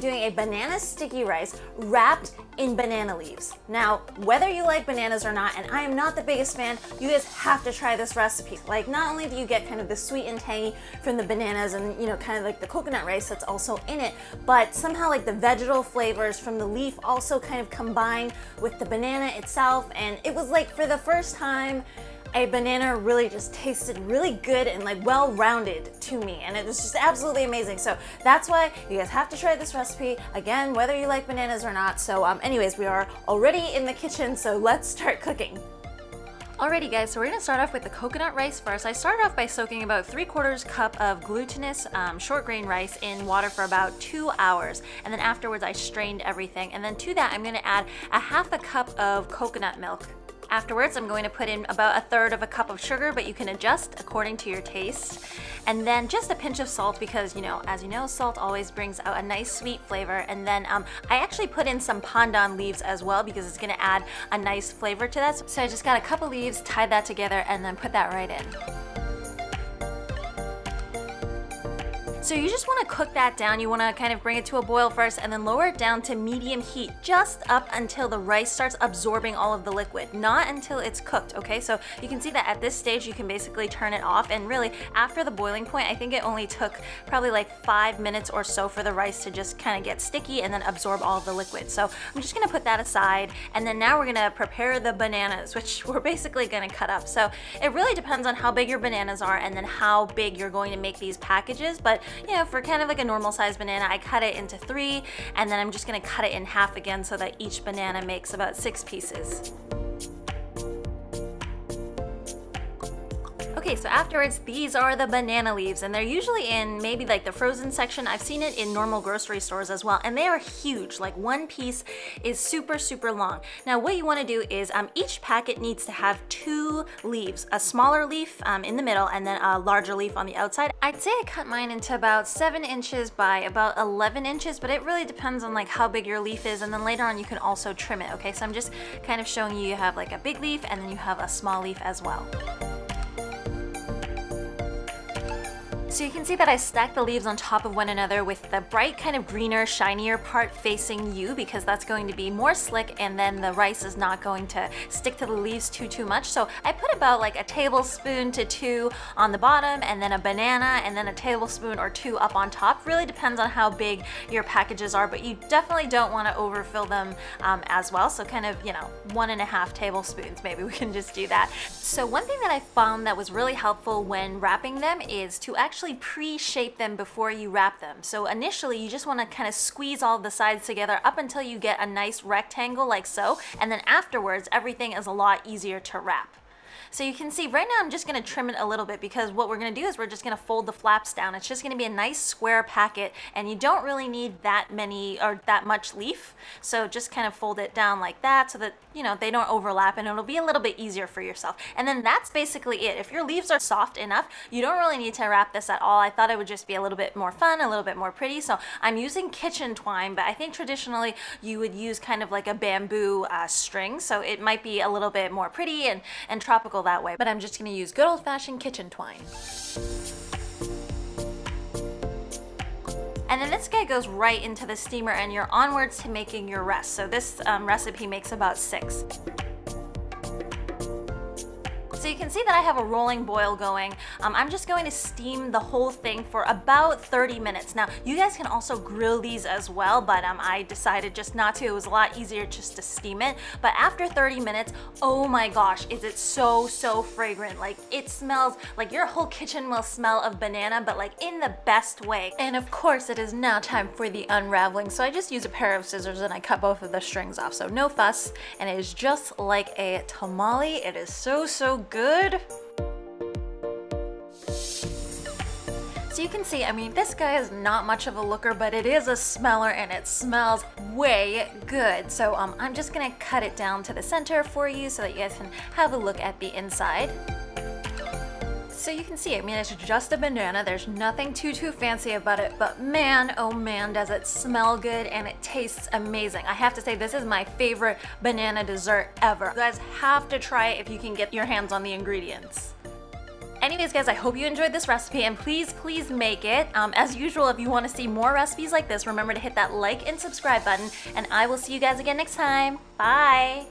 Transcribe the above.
doing a banana sticky rice wrapped in banana leaves. Now, whether you like bananas or not, and I am not the biggest fan, you guys have to try this recipe. Like, not only do you get kind of the sweet and tangy from the bananas and, you know, kind of like the coconut rice that's also in it, but somehow like the vegetal flavors from the leaf also kind of combine with the banana itself, and it was like for the first time a banana really just tasted really good and like well-rounded to me, and it was just absolutely amazing. So that's why you guys have to try this recipe, again, whether you like bananas or not. So anyways, we are already in the kitchen, so let's start cooking. Alrighty guys, so we're gonna start off with the coconut rice first. I started off by soaking about 3/4 cup of glutinous short grain rice in water for about 2 hours, and then afterwards I strained everything, and then to that I'm gonna add a 1/2 cup of coconut milk. Afterwards, I'm going to put in about 1/3 cup of sugar, but you can adjust according to your taste. And then just a pinch of salt because, you know, as you know, salt always brings out a nice sweet flavor. And then I actually put in some pandan leaves as well because it's gonna add a nice flavor to that. So I just got a couple leaves, tied that together, and then put that right in. So you just want to cook that down. You want to kind of bring it to a boil first and then lower it down to medium heat just up until the rice starts absorbing all of the liquid, not until it's cooked, okay? So you can see that at this stage you can basically turn it off, and really after the boiling point I think it only took probably like 5 minutes or so for the rice to just kind of get sticky and then absorb all of the liquid. So I'm just going to put that aside, and then now we're going to prepare the bananas, which we're basically going to cut up. So it really depends on how big your bananas are and then how big you're going to make these packages, but you know, for kind of like a normal sized banana, I cut it into 3, and then I'm just gonna cut it in half again so that each banana makes about 6 pieces. Okay, so afterwards, these are the banana leaves, and they're usually in maybe like the frozen section. I've seen it in normal grocery stores as well, and they are huge. Like one piece is super, super long. Now what you wanna do is each packet needs to have 2 leaves, a smaller leaf in the middle and then a larger leaf on the outside. I'd say I cut mine into about 7 inches by about 11 inches, but it really depends on like how big your leaf is, and then later on you can also trim it, okay? So I'm just kind of showing you have like a big leaf and then you have a small leaf as well. So you can see that I stacked the leaves on top of one another with the bright kind of greener, shinier part facing you because that's going to be more slick, and then the rice is not going to stick to the leaves too much. So I put about like a tablespoon to 2 on the bottom, and then a banana, and then a tablespoon or 2 up on top. Really depends on how big your packages are, but you definitely don't want to overfill them as well. So kind of, you know, 1.5 tablespoons, maybe we can just do that. So one thing that I found that was really helpful when wrapping them is to actually pre-shape them before you wrap them. So initially you just want to kind of squeeze all the sides together up until you get a nice rectangle like so, and then afterwards everything is a lot easier to wrap. So you can see right now I'm just going to trim it a little bit because what we're going to do is we're just going to fold the flaps down. It's just going to be a nice square packet, and you don't really need that many or that much leaf. So just kind of fold it down like that so that, you know, they don't overlap, and it'll be a little bit easier for yourself. And then that's basically it. If your leaves are soft enough, you don't really need to wrap this at all. I thought it would just be a little bit more fun, a little bit more pretty. So I'm using kitchen twine, but I think traditionally you would use kind of like a bamboo string. So it might be a little bit more pretty and tropical that way, but I'm just going to use good old-fashioned kitchen twine. And then this guy goes right into the steamer, and you're onwards to making your rest. So this recipe makes about 6. So you can see that I have a rolling boil going. I'm just going to steam the whole thing for about 30 minutes. Now, you guys can also grill these as well, but I decided just not to. It was a lot easier just to steam it. But after 30 minutes, oh my gosh, is it so fragrant. Like, it smells like your whole kitchen will smell of banana, but like in the best way. And of course, it is now time for the unraveling. So I just use a pair of scissors and I cut both of the strings off. So no fuss, and it is just like a tamale. It is so good. So you can see, I mean, this guy is not much of a looker, but it is a smeller, and it smells way good. So I'm just gonna cut it down to the center for you so that you guys can have a look at the inside. So you can see, I mean, it's just a banana. There's nothing too fancy about it, but man, oh man, does it smell good, and it tastes amazing. I have to say, this is my favorite banana dessert ever. You guys have to try it if you can get your hands on the ingredients. Anyway, Anyways guys, I hope you enjoyed this recipe and please make it. As usual, if you want to see more recipes like this, remember to hit that like and subscribe button, and I will see you guys again next time. Bye!